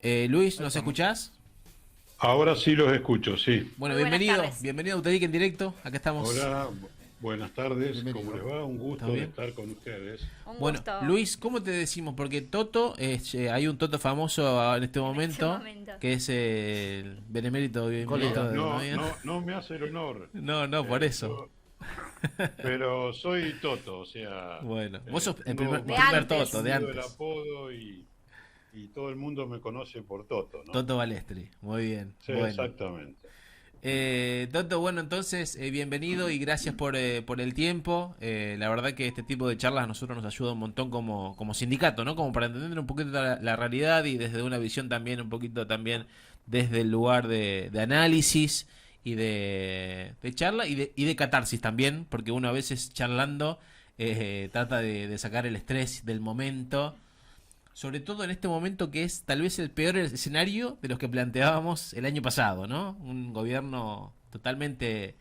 Luis, Ahí ¿nos estamos. escuchás? Ahora sí los escucho, sí. Bueno, Muy buenas bienvenido, tardes. bienvenido a Uteric en directo, acá estamos. Hola, buenas tardes, ¿cómo les Bienvenido. va? Un ¿Todo gusto de bien? estar con ustedes. Un Bueno, gusto Luis, ¿cómo te decimos? Porque Toto, hay un Toto famoso en este en este momento, momento. que es el benemérito Colega. ministro de No, Economía. no, no me hace el honor. No, no, por eso. Yo, pero soy Toto, o sea, Bueno, vos sos el tengo De primer bastante antes. Toto, de difundido el antes. apodo y todo el mundo me conoce por Toto, ¿no? Toto Balestri, muy bien. Sí, Bueno, exactamente. Toto, bueno, entonces, bienvenido y gracias por el tiempo. La verdad que este tipo de charlas a nosotros nos ayuda un montón como sindicato, ¿no? Como para entender un poquito la realidad y desde una visión también, un poquito también desde el lugar de análisis y de charla y de catarsis también, porque uno a veces charlando trata de sacar el estrés del momento, sobre todo en este momento que es tal vez el peor escenario de los que planteábamos el año pasado, ¿no? Un gobierno totalmente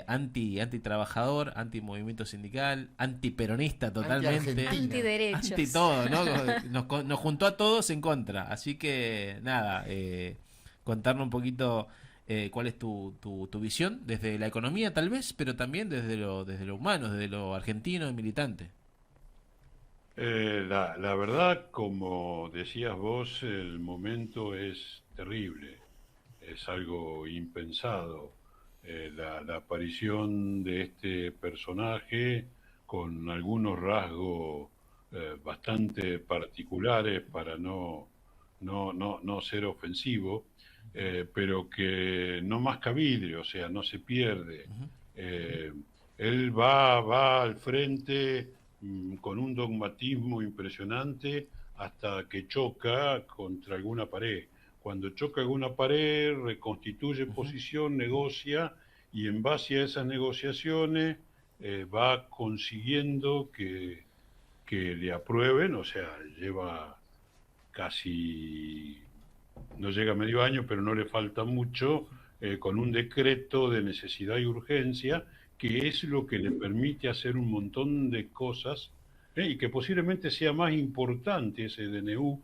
anti trabajador, anti movimiento sindical, anti peronista totalmente, Anti-Argentina. anti Antiderechos. todo, ¿no? Nos juntó a todos en contra. Así que nada, contarnos un poquito cuál es tu visión desde la economía tal vez, pero también desde lo humano, desde lo argentino y militante. La verdad, como decías vos, el momento es terrible, es algo impensado. La aparición de este personaje con algunos rasgos bastante particulares para no ser ofensivo, pero que no masca vidrio, o sea, no se pierde. Eh, Él va al frente con un dogmatismo impresionante hasta que choca contra alguna pared. Cuando choca alguna pared, reconstituye Ujú. posición, negocia y en base a esas negociaciones va consiguiendo que le aprueben, o sea, lleva casi, no llega a medio año, pero no le falta mucho, con un decreto de necesidad y urgencia, que es lo que le permite hacer un montón de cosas, y que posiblemente sea más importante ese DNU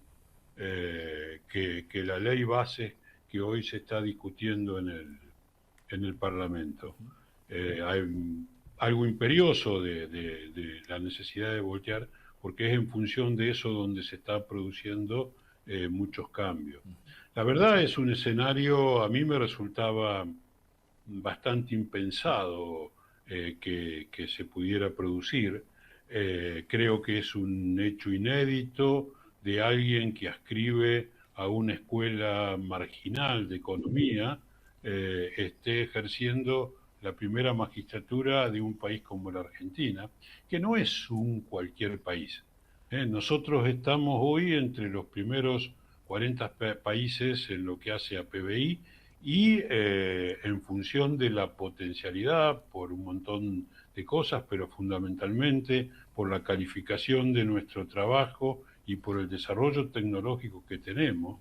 que la ley base que hoy se está discutiendo en el Parlamento. Hay algo imperioso de la necesidad de voltear, porque es en función de eso donde se está produciendo muchos cambios. La verdad es un escenario, a mí me resultaba bastante impensado que se pudiera producir. Creo que es un hecho inédito de alguien que ascribe a una escuela marginal de economía, esté ejerciendo la primera magistratura de un país como la Argentina, que no es un cualquier país. Nosotros estamos hoy entre los primeros 40 países en lo que hace a PBI y en función de la potencialidad por un montón de cosas, pero fundamentalmente por la calificación de nuestro trabajo y por el desarrollo tecnológico que tenemos,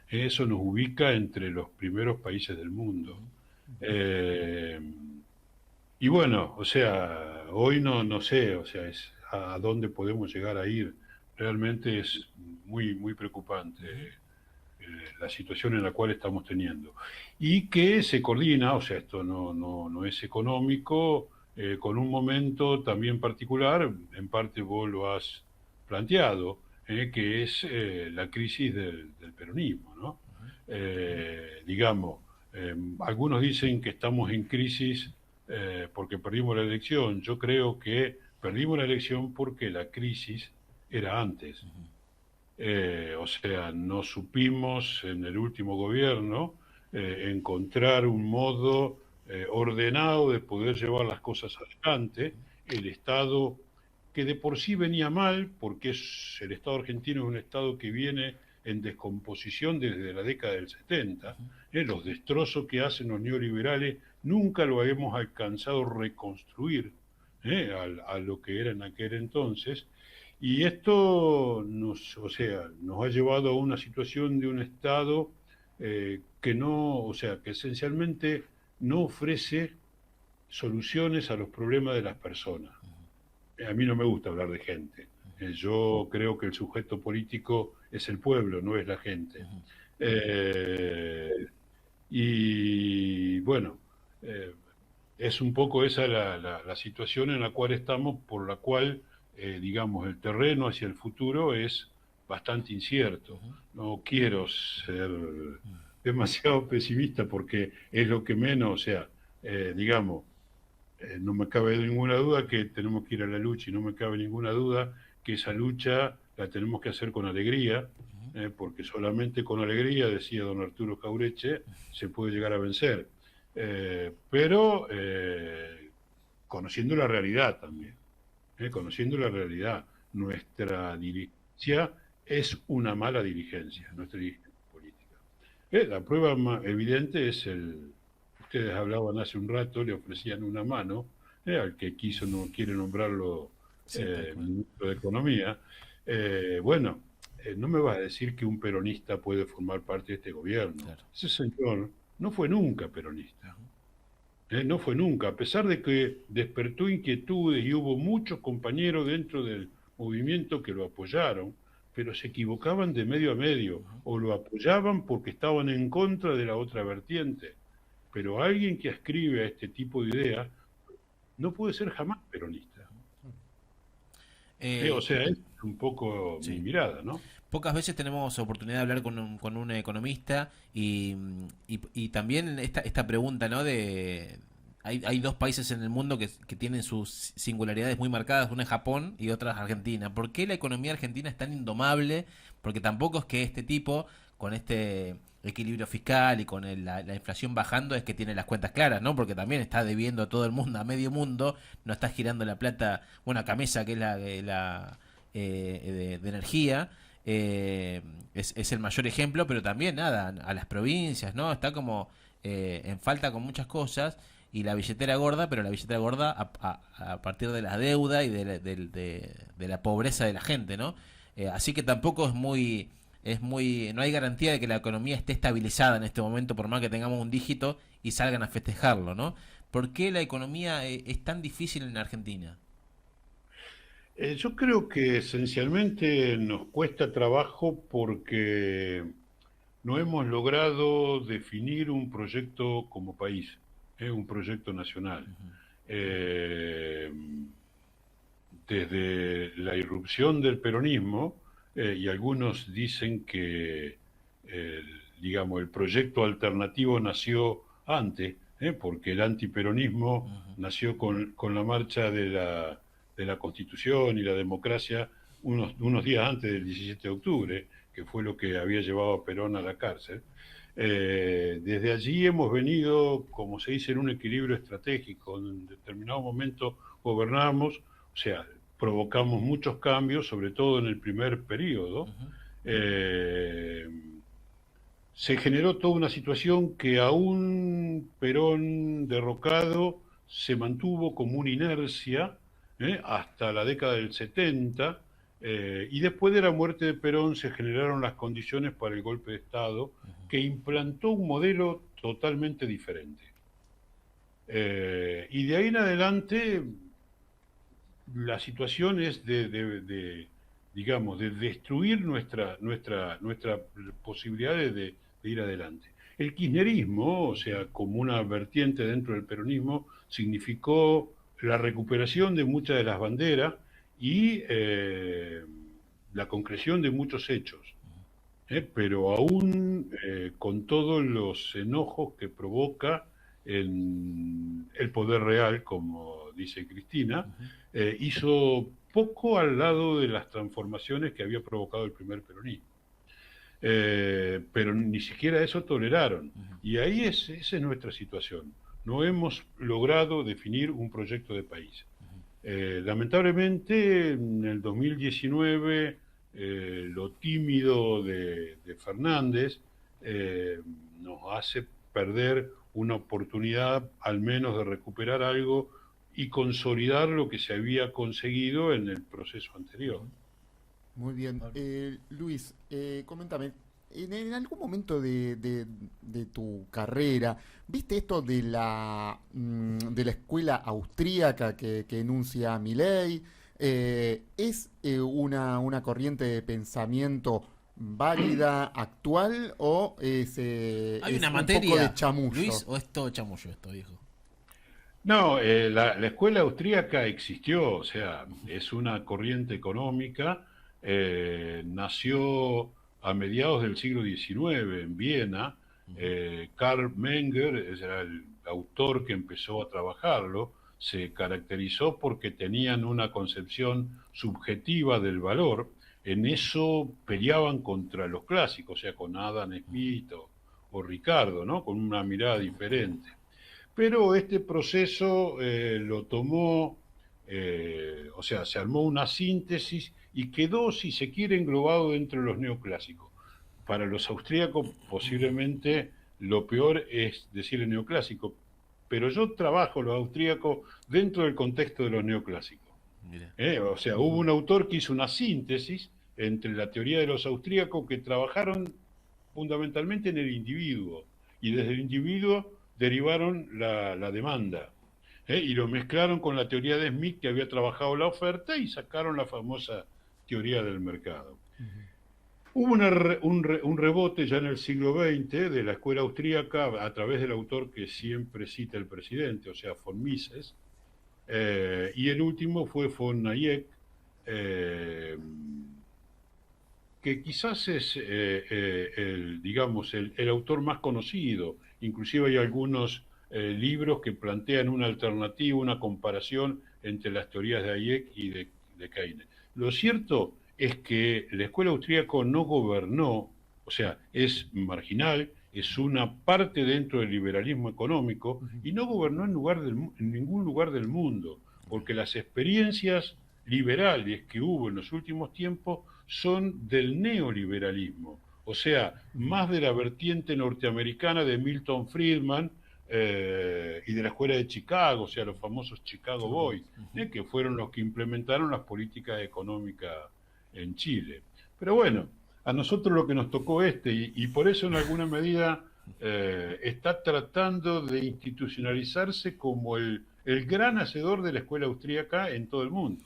eso nos ubica entre los primeros países del mundo. Eh, y bueno, o sea, hoy no sé, o sea, es a dónde podemos llegar a ir. Realmente es muy preocupante la situación en la cual estamos teniendo. Y que se coordina, o sea, esto no es económico, con un momento también particular, en parte vos lo has planteado, que es la crisis del peronismo, ¿no? Digamos, algunos dicen que estamos en crisis porque perdimos la elección. Yo creo que perdimos la elección porque la crisis era antes. O sea, no supimos en el último gobierno encontrar un modo ordenado de poder llevar las cosas adelante. El Estado, que de por sí venía mal, porque el Estado argentino es un Estado que viene en descomposición desde la década del 70, los destrozos que hacen los neoliberales nunca lo hemos alcanzado a reconstruir a lo que era en aquel entonces, y esto o sea, nos ha llevado a una situación de un Estado que no, o sea, que esencialmente no ofrece soluciones a los problemas de las personas. A mí no me gusta hablar de gente, Yo creo que el sujeto político es el pueblo, no es la gente. Eh, y bueno, eh, es un poco esa la situación en la cual estamos, por la cual, digamos, el terreno hacia el futuro es bastante incierto. No quiero ser demasiado pesimista porque es lo que menos, o sea, digamos, no me cabe ninguna duda que tenemos que ir a la lucha y no me cabe ninguna duda que esa lucha la tenemos que hacer con alegría, porque solamente con alegría, decía don Arturo Jaureche, se puede llegar a vencer. Pero conociendo la realidad también, conociendo la realidad, nuestra dirigencia es una mala dirigencia, nuestra dirigencia política. La prueba más evidente es ustedes hablaban hace un rato, le ofrecían una mano, al que quiso, no quiere nombrarlo Sí, tal cual. ministro de Economía. Bueno, no me vas a decir que un peronista puede formar parte de este gobierno. Claro. Ese señor no fue nunca peronista. No fue nunca, a pesar de que despertó inquietudes y hubo muchos compañeros dentro del movimiento que lo apoyaron, pero se equivocaban de medio a medio, o lo apoyaban porque estaban en contra de la otra vertiente. Pero alguien que ascribe a este tipo de ideas no puede ser jamás peronista. O Eh, sea, es un poco mi sí. mirada, ¿no? Pocas veces tenemos oportunidad de hablar con un economista y también esta pregunta, ¿no? Hay dos países en el mundo que tienen sus singularidades muy marcadas, una es Japón y otra es Argentina. ¿Por qué la economía argentina es tan indomable? Porque tampoco es que este tipo, con este equilibrio fiscal y con la inflación bajando, es que tiene las cuentas claras, ¿no? Porque también está debiendo a todo el mundo, a medio mundo, no está girando la plata, bueno, a Camesa, que es de energía, es el mayor ejemplo, pero también nada, a las provincias, ¿no? Está como en falta con muchas cosas y la billetera gorda, pero la billetera gorda a partir de la deuda y de la pobreza de la gente, ¿no? Así que tampoco no hay garantía de que la economía esté estabilizada en este momento, por más que tengamos un dígito y salgan a festejarlo, ¿no? ¿Por qué la economía es tan difícil en Argentina? Yo creo que esencialmente nos cuesta trabajo porque no hemos logrado definir un proyecto como país, un proyecto nacional. Eh, Desde la irrupción del peronismo, y algunos dicen que, digamos, el proyecto alternativo nació antes, porque el antiperonismo nació con la marcha de la Constitución y la democracia unos días antes del 17 de octubre, que fue lo que había llevado a Perón a la cárcel. Desde allí hemos venido, como se dice, en un equilibrio estratégico. En determinado momento gobernamos, o sea, provocamos muchos cambios, sobre todo en el primer periodo. Eh, Se generó toda una situación que aún Perón derrocado se mantuvo como una inercia hasta la década del 70, y después de la muerte de Perón se generaron las condiciones para el golpe de Estado que implantó un modelo totalmente diferente. Y de ahí en adelante la situación es digamos, de destruir nuestra posibilidad de ir adelante. El kirchnerismo, o sea, como una vertiente dentro del peronismo, significó la recuperación de muchas de las banderas y la concreción de muchos hechos, pero aún con todos los enojos que provoca en el poder real, como dice Cristina, hizo poco al lado de las transformaciones que había provocado el primer peronismo. Pero ni siquiera eso toleraron. Y ahí esa es nuestra situación. No hemos logrado definir un proyecto de país. Lamentablemente, en el 2019, lo tímido de Fernández nos hace perder una oportunidad al menos de recuperar algo y consolidar lo que se había conseguido en el proceso anterior. Muy bien. Luis, coméntame, en algún momento de tu carrera, ¿viste esto de la escuela austríaca que enuncia Milei? ¿Es una corriente de pensamiento válida, actual, o ¿Hay es una un materia, poco de chamullo? Luis, o es todo chamullo esto, viejo? No, la escuela austríaca existió, o sea, es una corriente económica, nació a mediados del siglo XIX en Viena. Karl Menger era el autor que empezó a trabajarlo. Se caracterizó porque tenían una concepción subjetiva del valor. En eso peleaban contra los clásicos, o sea, con Adam Smith o Ricardo, ¿no? Con una mirada diferente. Pero este proceso lo tomó, o sea, se armó una síntesis y quedó, si se quiere, englobado dentro de los neoclásicos. Para los austríacos posiblemente lo peor es decir el neoclásico, pero yo trabajo los austríacos dentro del contexto de los neoclásicos. O sea, hubo un autor que hizo una síntesis entre la teoría de los austríacos que trabajaron fundamentalmente en el individuo, y desde el individuo derivaron la demanda, y lo mezclaron con la teoría de Smith, que había trabajado la oferta, y sacaron la famosa teoría del mercado. Hubo un rebote ya en el siglo XX de la escuela austríaca a través del autor que siempre cita el presidente, o sea, von Mises, y el último fue von Hayek, que quizás es digamos, el autor más conocido. Inclusive hay algunos libros que plantean una alternativa, una comparación entre las teorías de Hayek y de Keynes. Lo cierto es que la escuela austríaca no gobernó, o sea, es marginal, es una parte dentro del liberalismo económico, y no gobernó en ningún lugar del mundo, porque las experiencias liberales que hubo en los últimos tiempos son del neoliberalismo, o sea, más de la vertiente norteamericana de Milton Friedman, y de la escuela de Chicago, o sea, los famosos Chicago Boys, que fueron los que implementaron las políticas económicas en Chile. Pero bueno, a nosotros lo que nos tocó y por eso en alguna medida está tratando de institucionalizarse como el gran hacedor de la escuela austríaca en todo el mundo.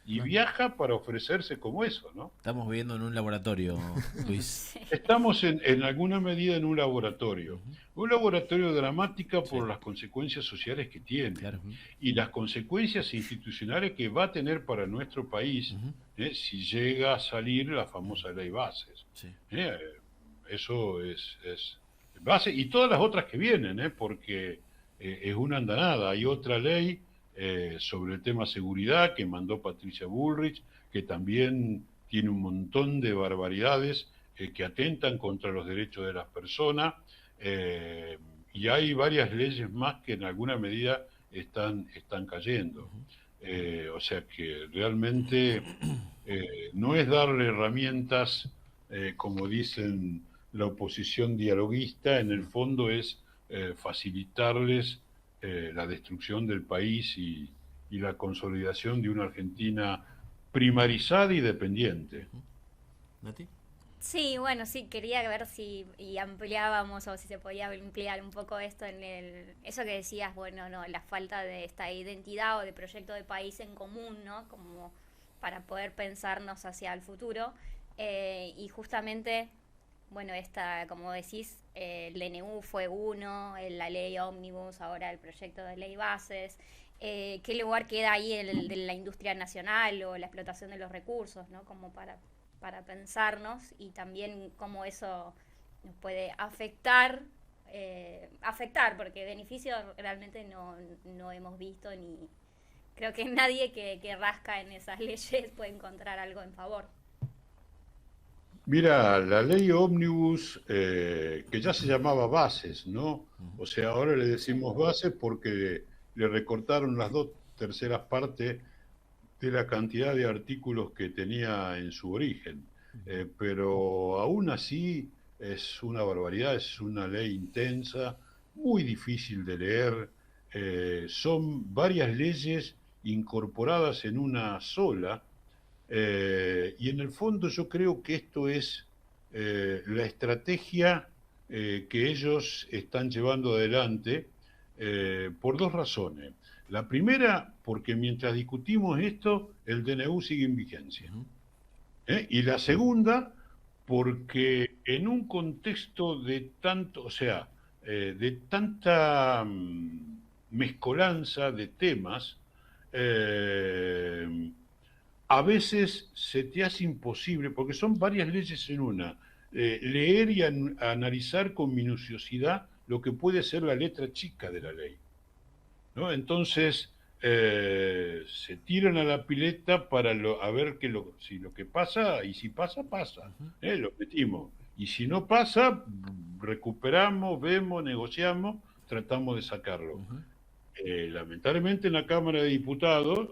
Y viaja para ofrecerse como eso, ¿no? Estamos viviendo en un laboratorio, Luis. Sí. Estamos en alguna medida en un laboratorio. Un laboratorio dramática por las consecuencias sociales que tiene. Claro. Y las consecuencias institucionales que va a tener para nuestro país, si llega a salir la famosa ley bases. Sí. Eso es base, y todas las otras que vienen, porque es una andanada. Hay otra ley sobre el tema seguridad que mandó Patricia Bullrich, que también tiene un montón de barbaridades que atentan contra los derechos de las personas, y hay varias leyes más que en alguna medida están cayendo. O sea que realmente no es darle herramientas, como dicen la oposición dialoguista, en el fondo es facilitarles la destrucción del país y la consolidación de una Argentina primarizada y dependiente. ¿Nati? Sí, bueno, sí, quería ver si y ampliábamos o si se podía ampliar un poco esto en eso que decías, bueno, no, la falta de esta identidad o de proyecto de país en común, ¿no? Como para poder pensarnos hacia el futuro. Y justamente, bueno, como decís, el DNU fue uno, la ley Ómnibus, ahora el proyecto de ley bases. ¿Qué lugar queda ahí de la industria nacional o la explotación de los recursos, ¿no? Como para pensarnos, y también cómo eso nos puede afectar, porque beneficios realmente no hemos visto, ni creo que nadie que rasca en esas leyes puede encontrar algo en favor. Mira, la ley Ómnibus, que ya se llamaba bases, ¿no? O sea, ahora le decimos bases porque le recortaron las 2/3 partes de la cantidad de artículos que tenía en su origen. Pero aún así es una barbaridad, es una ley intensa, muy difícil de leer. Son varias leyes incorporadas en una sola, y en el fondo yo creo que esto es la estrategia que ellos están llevando adelante, por dos razones. La primera, porque mientras discutimos esto, el DNU sigue en vigencia. Y la segunda, porque en un contexto de tanto, o sea, de tanta mezcolanza de temas, a veces se te hace imposible, porque son varias leyes en una, leer y analizar con minuciosidad lo que puede ser la letra chica de la ley, ¿no? Entonces, se tiran a la pileta para a ver si lo que pasa, y si pasa, pasa, lo metimos. Y si no pasa, recuperamos, vemos, negociamos, tratamos de sacarlo. Lamentablemente en la Cámara de Diputados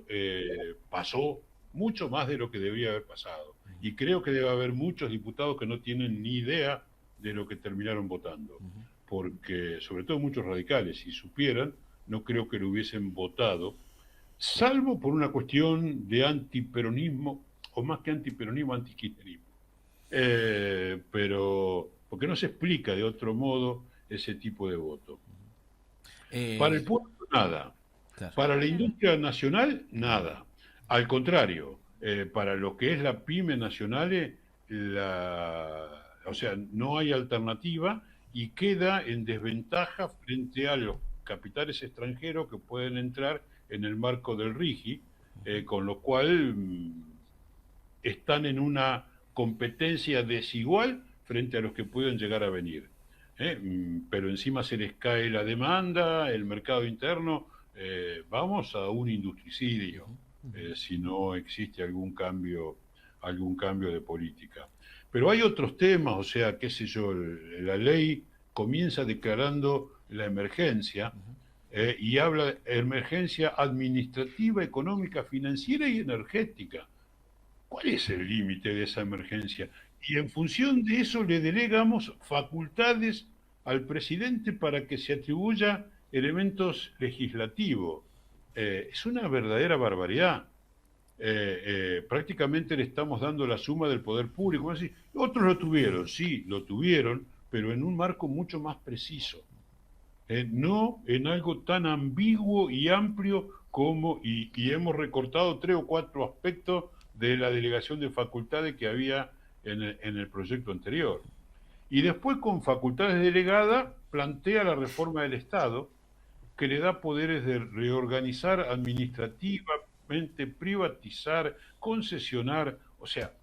pasó mucho más de lo que debía haber pasado. Y creo que debe haber muchos diputados que no tienen ni idea de lo que terminaron votando. Porque, sobre todo muchos radicales, si supieran, no creo que lo hubiesen votado, salvo por una cuestión de antiperonismo, o más que antiperonismo, antikirchnerismo. Pero, porque no se explica de otro modo ese tipo de voto. Para el pueblo, nada. Claro. Para la industria nacional, nada. Al contrario, para lo que es la pyme nacional, o sea, no hay alternativa y queda en desventaja frente a los capitales extranjeros que pueden entrar en el marco del RIGI, con lo cual están en una competencia desigual frente a los que pueden llegar a venir. Pero encima se les cae la demanda, el mercado interno, vamos a un industricidio, si no existe algún cambio de política. Pero hay otros temas, o sea, qué sé yo, la ley comienza declarando la emergencia y habla de emergencia administrativa, económica, financiera y energética. ¿Cuál es el límite de esa emergencia? Y en función de eso le delegamos facultades al presidente para que se atribuya elementos legislativos. Es una verdadera barbaridad. Prácticamente le estamos dando la suma del poder público. Así, otros lo tuvieron, sí, lo tuvieron, pero en un marco mucho más preciso. No en algo tan ambiguo y amplio como, y hemos recortado 3 o 4 aspectos de la delegación de facultades que había en el proyecto anterior. Y después, con facultades delegadas, plantea la reforma del Estado, que le da poderes de reorganizar administrativamente, privatizar, concesionar, o sea,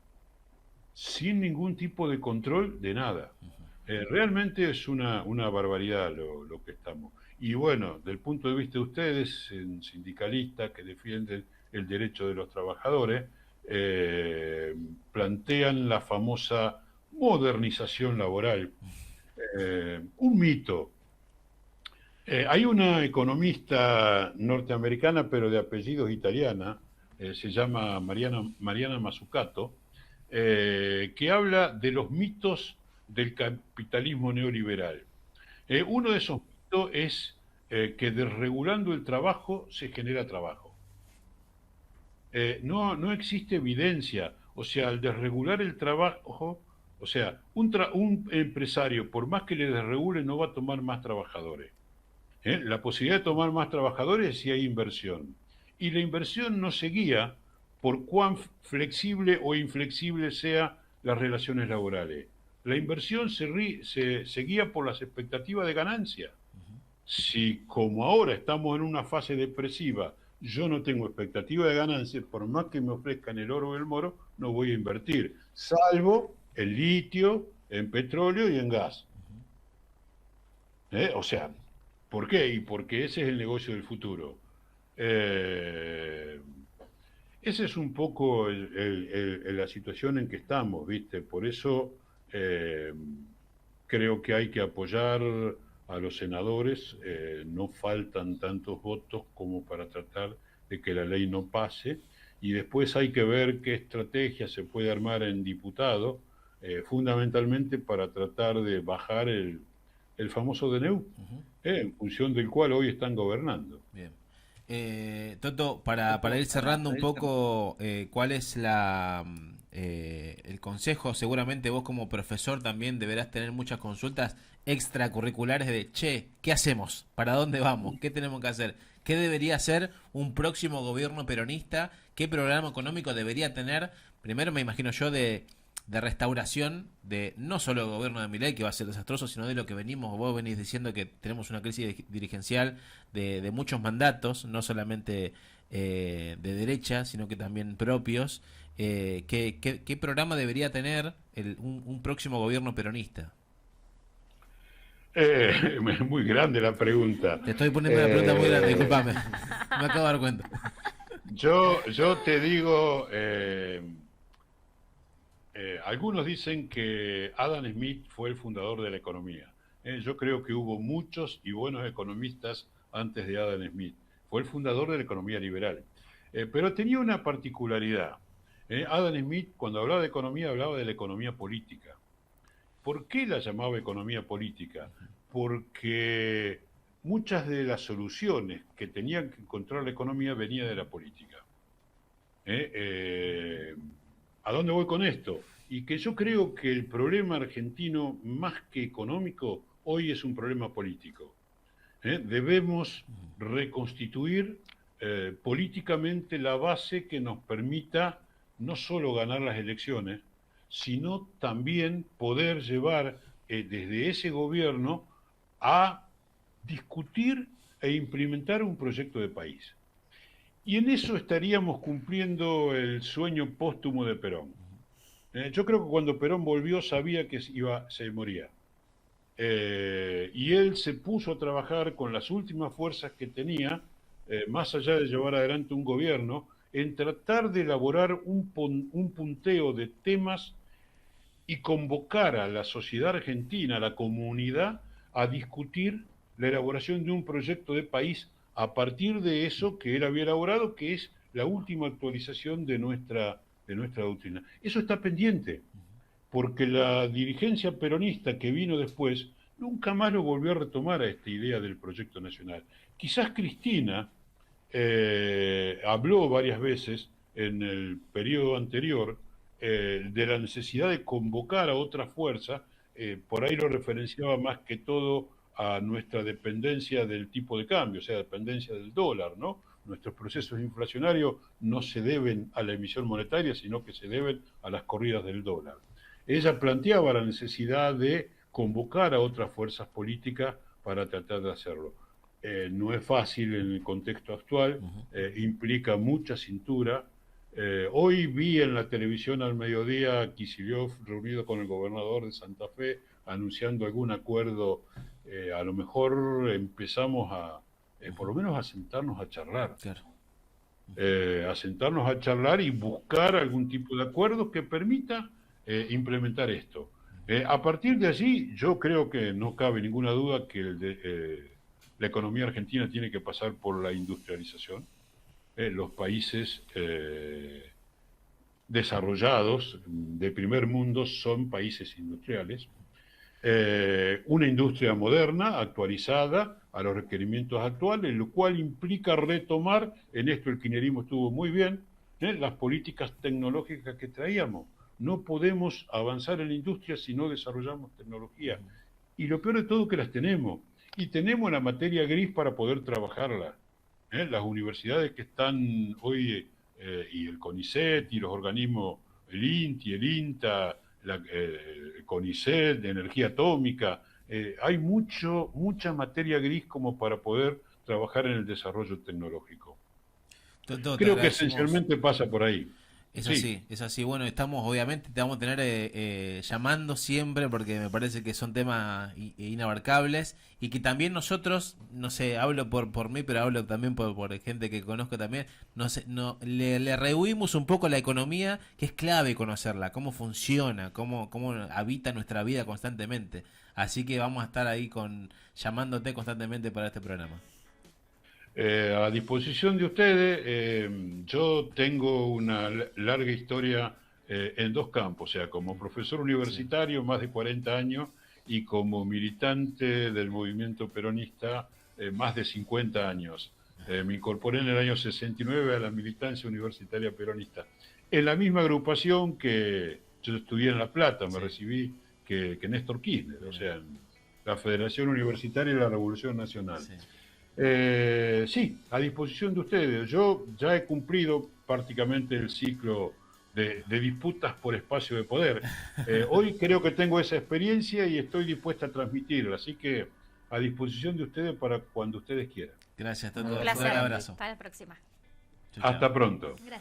sin ningún tipo de control de nada. Realmente es una barbaridad lo que estamos. Y bueno, del punto de vista de ustedes, sindicalistas que defienden el derecho de los trabajadores, plantean la famosa modernización laboral. Un mito. Hay una economista norteamericana, pero de apellidos italiana, se llama Mariana Mazzucato, que habla de los mitos del capitalismo neoliberal. Uno de esos mitos es que desregulando el trabajo se genera trabajo. No existe evidencia, o sea, al desregular el trabajo, o sea, un empresario, por más que le desregule, no va a tomar más trabajadores. La posibilidad de tomar más trabajadores es si hay inversión. Y la inversión no se guía por cuán flexible o inflexible sean las relaciones laborales. La inversión se guía por las expectativas de ganancia. Si, como ahora estamos en una fase depresiva, yo no tengo expectativa de ganancia, por más que me ofrezcan el oro o el moro, no voy a invertir, salvo en litio, en petróleo y en gas. O sea, ¿por qué? Y porque ese es el negocio del futuro. Esa es un poco la situación en que estamos, ¿viste? Por eso creo que hay que apoyar a los senadores. No faltan tantos votos como para tratar de que la ley no pase. Y después hay que ver qué estrategia se puede armar en diputados, fundamentalmente para tratar de bajar el famoso DNU, en función del cual hoy están gobernando. Bien. Toto, para ir cerrando un poco, ¿cuál es el consejo, seguramente vos como profesor también deberás tener muchas consultas extracurriculares de, che, ¿qué hacemos? ¿Para dónde vamos? ¿Qué tenemos que hacer? ¿Qué debería hacer un próximo gobierno peronista? ¿Qué programa económico debería tener? Primero me imagino yo de restauración de no solo el gobierno de Milei, que va a ser desastroso, sino de lo que vos venís diciendo, que tenemos una crisis dirigencial de muchos mandatos, no solamente de derecha, sino que también propios. ¿Qué programa debería tener un próximo gobierno peronista? Muy grande la pregunta. Te estoy poniendo una pregunta muy grande, discúlpame. Me acabo de dar cuenta. Yo te digo, algunos dicen que Adam Smith fue el fundador de la economía. Yo creo que hubo muchos y buenos economistas antes de Adam Smith. Fue el fundador de la economía liberal. Pero tenía una particularidad. Adam Smith, cuando hablaba de economía, hablaba de la economía política. ¿Por qué la llamaba economía política? Porque muchas de las soluciones que tenían que encontrar la economía venían de la política. ¿A dónde voy con esto? Y que yo creo que el problema argentino, más que económico, hoy es un problema político. Debemos reconstituir políticamente la base que nos permita no solo ganar las elecciones, sino también poder llevar desde ese gobierno a discutir e implementar un proyecto de país. Y en eso estaríamos cumpliendo el sueño póstumo de Perón. Yo creo que cuando Perón volvió sabía que se moría. Y él se puso a trabajar con las últimas fuerzas que tenía, más allá de llevar adelante un gobierno, en tratar de elaborar un punteo de temas y convocar a la sociedad argentina, a la comunidad, a discutir la elaboración de un proyecto de país a partir de eso que él había elaborado, que es la última actualización de nuestra doctrina. Eso está pendiente, porque la dirigencia peronista que vino después nunca más lo volvió a retomar a esta idea del proyecto nacional. Quizás Cristina habló varias veces en el periodo anterior de la necesidad de convocar a otra fuerza, por ahí lo referenciaba más que todo a nuestra dependencia del tipo de cambio, o sea, dependencia del dólar, ¿no? Nuestros procesos inflacionarios no se deben a la emisión monetaria, sino que se deben a las corridas del dólar. Ella planteaba la necesidad de convocar a otras fuerzas políticas para tratar de hacerlo. No es fácil en el contexto actual, implica mucha cintura. Hoy vi en la televisión al mediodía a Kicillof reunido con el gobernador de Santa Fe anunciando algún acuerdo. A lo mejor empezamos por lo menos a sentarnos a charlar. Claro. A sentarnos a charlar y buscar algún tipo de acuerdo que permita implementar esto. A partir de allí, yo creo que no cabe ninguna duda que la economía argentina tiene que pasar por la industrialización. Los países desarrollados de primer mundo son países industriales. Una industria moderna, actualizada a los requerimientos actuales, lo cual implica retomar, en esto el kirchnerismo estuvo muy bien, las políticas tecnológicas que traíamos. No podemos avanzar en la industria si no desarrollamos tecnología. Y lo peor de todo es que las tenemos. Y tenemos la materia gris para poder trabajarla. Las universidades que están hoy, y el CONICET, y los organismos, el INTI, el INTA, el CONICET, de energía atómica, hay mucha materia gris como para poder trabajar en el desarrollo tecnológico. Creo que esencialmente pasa por ahí. Es así, es así. Bueno, estamos, obviamente, te vamos a tener llamando siempre porque me parece que son temas inabarcables y que también nosotros, no sé, hablo por mí, pero hablo también por gente que conozco también, le rehuimos un poco la economía, que es clave conocerla, cómo funciona, cómo habita nuestra vida constantemente. Así que vamos a estar ahí llamándote constantemente para este programa. A disposición de ustedes, yo tengo una larga historia en dos campos, o sea, como profesor universitario, más de 40 años, y como militante del movimiento peronista, más de 50 años. Me incorporé en el año 69 a la militancia universitaria peronista. en la misma agrupación que yo estudié en La Plata, me recibí que Néstor Kirchner, o sea, en la Federación Universitaria de la Revolución Nacional. Sí. Sí, a disposición de ustedes. Yo ya he cumplido prácticamente el ciclo de disputas por espacio de poder. Hoy creo que tengo esa experiencia y estoy dispuesta a transmitirla, así que a disposición de ustedes para cuando ustedes quieran. Gracias, Un Tato. Un placer. gran abrazo. Para la próxima. Chau, chau. Hasta pronto. Gracias.